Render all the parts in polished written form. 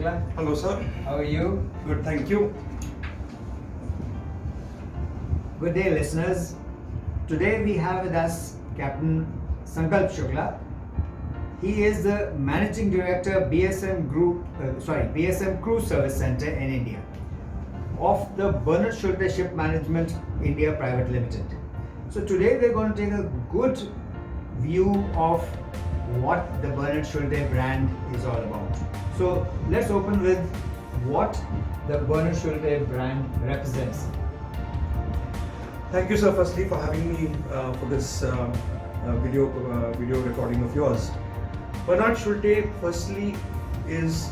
Shukla. Hello, sir. How are you? Good, thank you. Good day, listeners. Today we have with us Captain Sankalp Shukla. He is the Managing Director BSM BSM Cruise Service Center in India of the Bernhard Schulte Shipmanagement India Pvt Ltd. So today we're going to take a good view of what the Bernhard Schulte brand is all about. So let's open with what the Bernhard Schulte brand represents. Thank you, sir, firstly for having me for this video recording of yours. Bernhard Schulte, firstly, is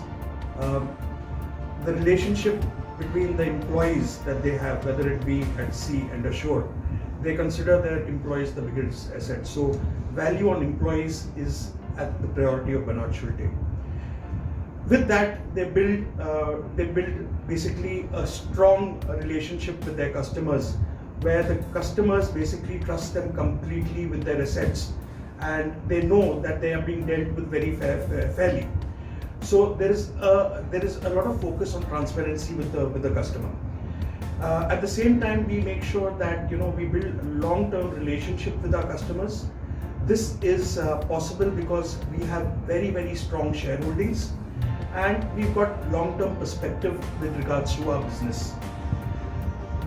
the relationship between the employees that they have, whether it be at sea and ashore. They consider their employees the biggest asset. So value on employees is at the priority of Bernhard Schulte. With that, they build basically a strong relationship with their customers, where the customers basically trust them completely with their assets, and they know that they are being dealt with very fairly. So there is a lot of focus on transparency with the customer. At the same time, we make sure that we build a long-term relationship with our customers. This is possible because we have very strong shareholdings, and we've got long-term perspective with regards to our business.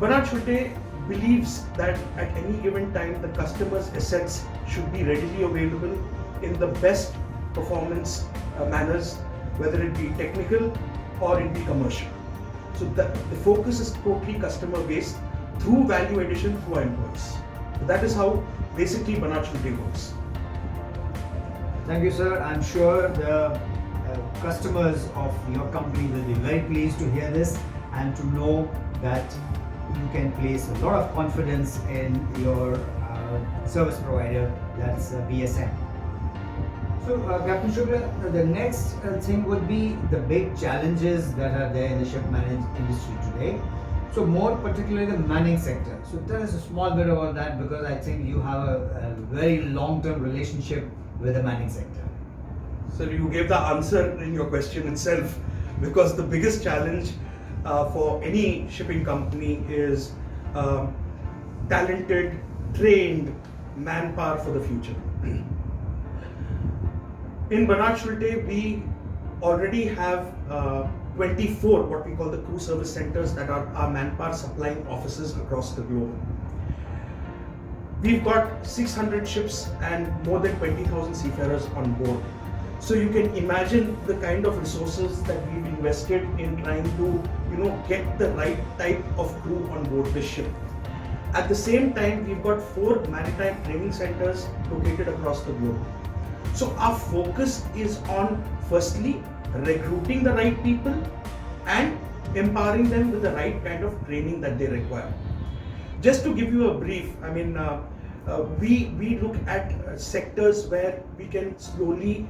Bernhard Schulte believes that at any given time the customer's assets should be readily available in the best performance manners, whether it be technical or it be commercial. So the focus is totally customer based through value addition through our employees. So that is how basically Bernhard Schulte works. Thank you, sir. I'm sure the customers of your company will be very pleased to hear this and to know that you can place a lot of confidence in your service provider, that's BSM. So, Captain Shukla, the next thing would be the big challenges that are there in the ship management industry today. So, more particularly the manning sector. So, tell us a small bit about that, because I think you have a very long-term relationship with the manning sector. So you gave the answer in your question itself, because the biggest challenge for any shipping company is talented, trained manpower for the future. In Bernhard Schulte, we already have 24 what we call the crew service centers that are our manpower supplying offices across the globe. We've got 600 ships and more than 20,000 seafarers on board. So you can imagine the kind of resources that we've invested in trying to get the right type of crew on board the ship. At the same time, we've got 4 maritime training centers located across the globe. So our focus is on firstly recruiting the right people and empowering them with the right kind of training that they require. Just to give you a brief, we look at sectors where we can slowly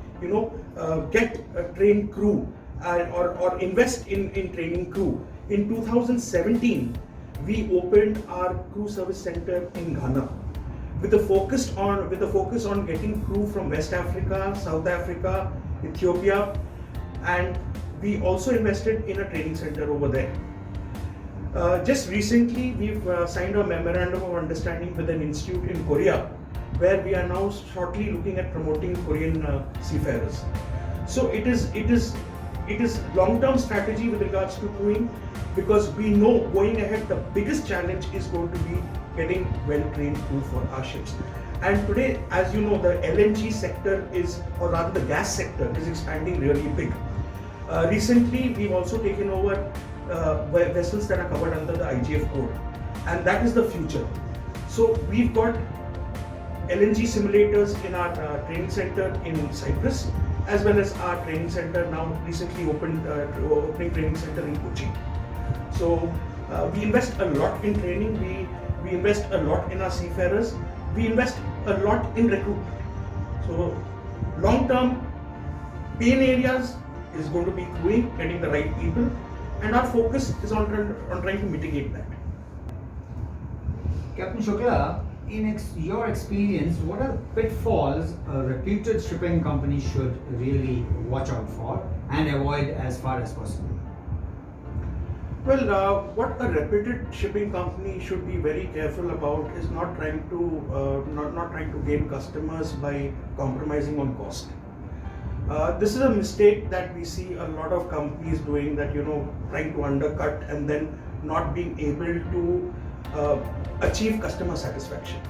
get a trained crew or invest in training crew. In 2017, we opened our crew service center in Ghana with a focus on getting crew from West Africa, South Africa, Ethiopia, and we also invested in a training center over there. Just recently, we've signed a memorandum of understanding with an institute in Korea, where we are now shortly looking at promoting Korean seafarers. So it is long-term strategy with regards to crewing, because we know going ahead the biggest challenge is going to be getting well-trained crew for our ships. And today, as you know, the LNG sector or rather the gas sector is expanding really big. Recently, we've also taken over vessels that are covered under the IGF code, and that is the future. So we've got LNG simulators in our training center in Cyprus, as well as our training center now recently opening training center in Kochi. So we invest a lot in training, we invest a lot in our seafarers, we invest a lot in recruitment. So long-term pain areas is going to be crewing, getting the right people, and our focus is on trying to mitigate that. Captain Shukla, in your experience, what are pitfalls a reputed shipping company should really watch out for, and avoid as far as possible? Well, what a reputed shipping company should be very careful about is not trying to gain customers by compromising on cost. This is a mistake that we see a lot of companies doing, that trying to undercut and then not being able to achieve customer satisfaction.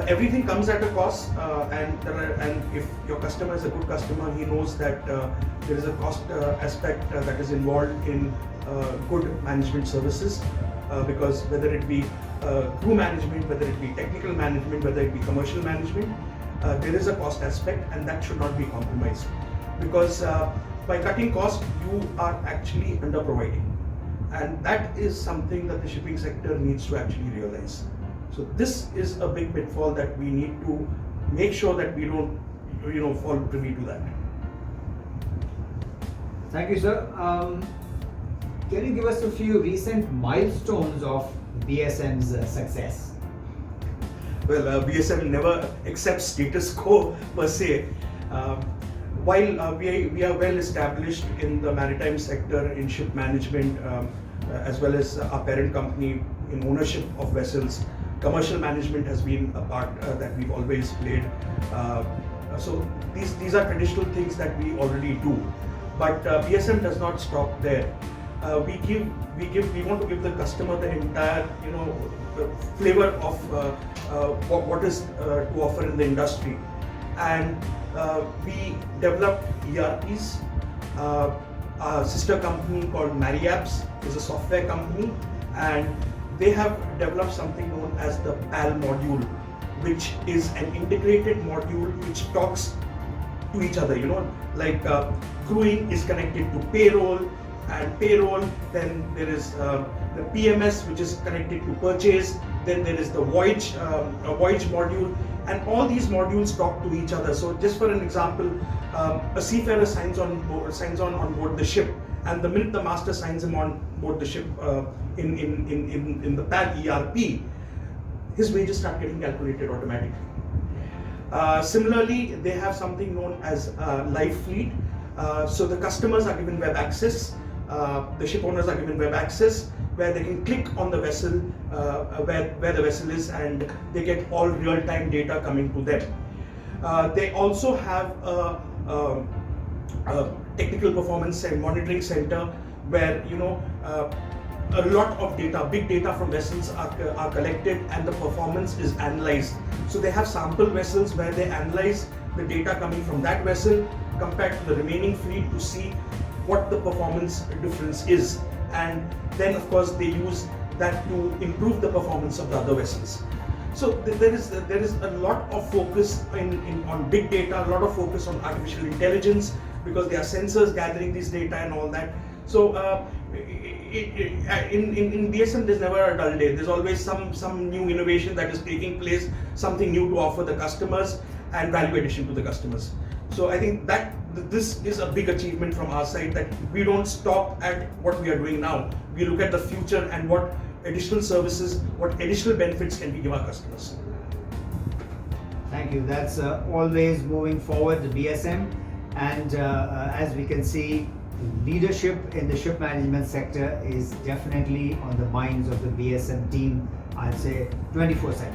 Everything comes at a cost, and if your customer is a good customer, he knows that there is a cost aspect that is involved in good management services, because whether it be crew management, whether it be technical management, whether it be commercial management, there is a cost aspect, and that should not be compromised, because by cutting cost you are actually under providing, and that is something that the shipping sector needs to actually realize. So this is a big pitfall that we need to make sure that we don't fall privy to that. Thank you, sir. Can you give us a few recent milestones of BSM's success? Well, BSM never accepts status quo per se. While we are well established in the maritime sector, in ship management, as well as our parent company in ownership of vessels, commercial management has been a part that we've always played. So these are traditional things that we already do. But BSM does not stop there. We want to give the customer the entire flavor of what is to offer in the industry, and we developed ERPs. Our sister company called Marex is a software company, and they have developed something known as the PAL module, which is an integrated module which talks to each other. Like crewing is connected to payroll, and payroll, then there is the PMS, which is connected to purchase, then there is the voyage module, and all these modules talk to each other. So just for an example, a seafarer signs on board the ship, and the minute the master signs him on board the ship in the PAL ERP, his wages start getting calculated automatically. Similarly, they have something known as live fleet. So the customers are given web access, the ship owners are given web access, where they can click on the vessel, where the vessel is, and they get all real-time data coming to them. They also have a technical performance and monitoring center, where a lot of data, big data from vessels are collected, and the performance is analyzed. So they have sample vessels where they analyze the data coming from that vessel compared to the remaining fleet to see what the performance difference is, and then of course they use that to improve the performance of the other vessels. So there is a lot of focus on big data, a lot of focus on artificial intelligence, because there are sensors gathering this data and all that. So in BSM there's never a dull day. There's always some new innovation that is taking place, something new to offer the customers, and value addition to the customers. So I think that this is a big achievement from our side, that we don't stop at what we are doing now. We look at the future and what additional services, what additional benefits can we give our customers. Thank you. That's always moving forward, the BSM, and as we can see, leadership in the ship management sector is definitely on the minds of the BSM team, I'd say 24/7.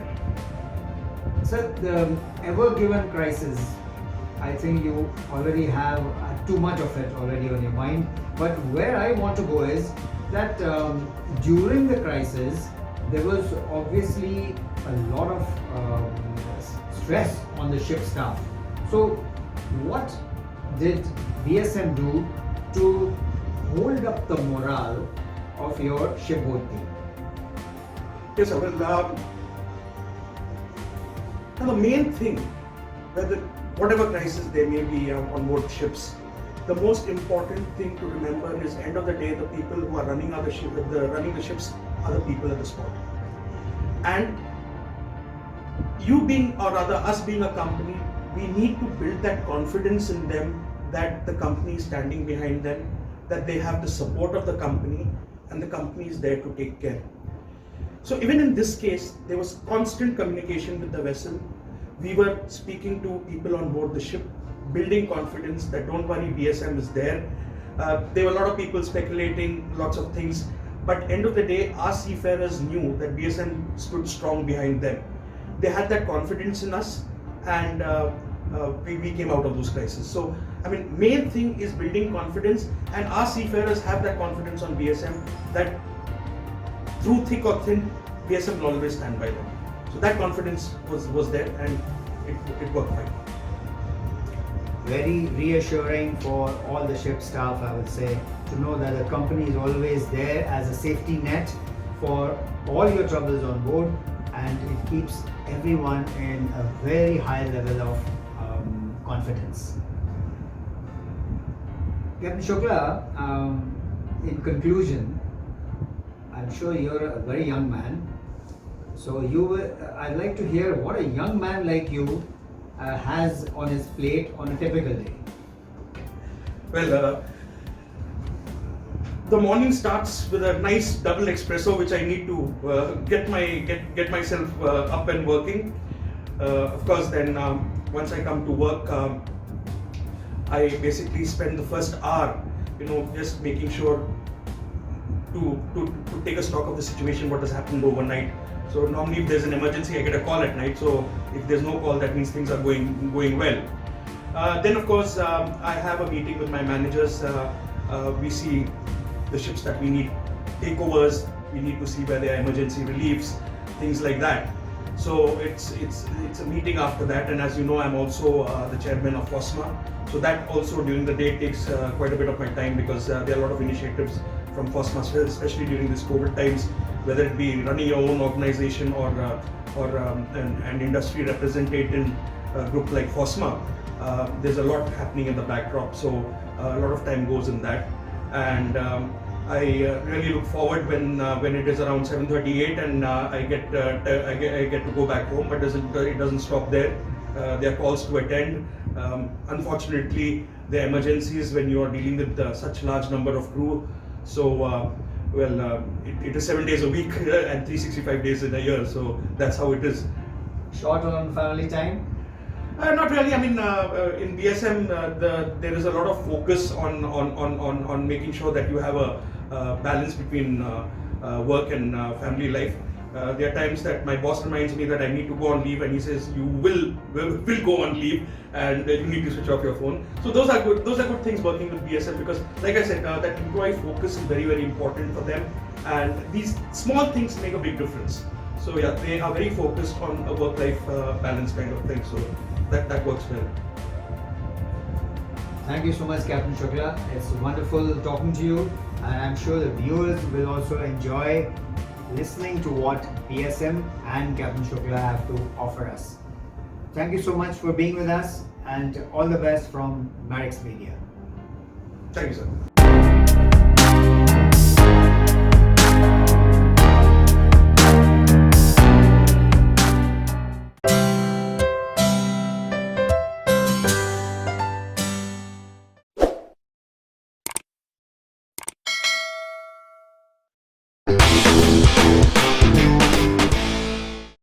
So the ever-given crisis, I think you already have too much of it already on your mind, but where I want to go is that during the crisis there was obviously a lot of stress on the ship staff. So what did BSM do to hold up the morale of your shipboard team? Yes, sir. Well, the main thing, whatever crisis there may be on board ships, the most important thing to remember is, end of the day, the people who are running the ships are the people at the spot. And us being a company, we need to build that confidence in them, that the company is standing behind them, that they have the support of the company, and the company is there to take care. So even in this case, there was constant communication with the vessel. We were speaking to people on board the ship. building confidence that don't worry, BSM is there. There were a lot of people speculating, lots of things, but end of the day, our seafarers knew that BSM stood strong behind them. They had that confidence in us, and we came out of those crises. So, I mean, main thing is building confidence, and our seafarers have that confidence on BSM that through thick or thin, BSM will always stand by them. So that confidence was there, and it worked fine. Very reassuring for all the ship staff, I would say, to know that the company is always there as a safety net for all your troubles on board, and it keeps everyone in a very high level of confidence. Captain Shukla, in conclusion, I'm sure you're a very young man, so I'd like to hear what a young man like you has on his plate on a typical day. Well, the morning starts with a nice double espresso, which I need to get myself up and working. Of course, then once I come to work, I basically spend the first hour, just making sure to take a stock of the situation, what has happened overnight. So normally, if there's an emergency, I get a call at night. So if there's no call, that means things are going well. Then, of course, I have a meeting with my managers. We see the ships that we need takeovers. We need to see where there are emergency reliefs, things like that. So it's a meeting after that. And as you know, I'm also the chairman of FOSMA. So that also during the day takes quite a bit of my time, because there are a lot of initiatives from FOSMA, especially during this COVID times, whether it be running your own organization or an industry representative group like FOSMA. There's a lot happening in the backdrop, so a lot of time goes in that. And I really look forward when it is around 7:38 and I get to go back home, but it doesn't stop there. There are calls to attend. Unfortunately, there are emergencies when you are dealing with such large number of crew. So, it is 7 days a week and 365 days in a year. So that's how it is. Short on family time? Not really. I mean, in BSM, there is a lot of focus on making sure that you have a balance between work and family life. There are times that my boss reminds me that I need to go on leave, and he says you will go on leave, and you need to switch off your phone. So those are good. Those are good things working with BSM, because, like I said, that employee focus is very, very important for them, and these small things make a big difference. So yeah, they are very focused on a work-life balance kind of thing. So that works well. Thank you so much, Captain Shukla. It's wonderful talking to you, and I'm sure the viewers will also enjoy listening to what BSM and Captain Shukla have to offer us. Thank you so much for being with us, and all the best from Marex Media. Thank you, sir.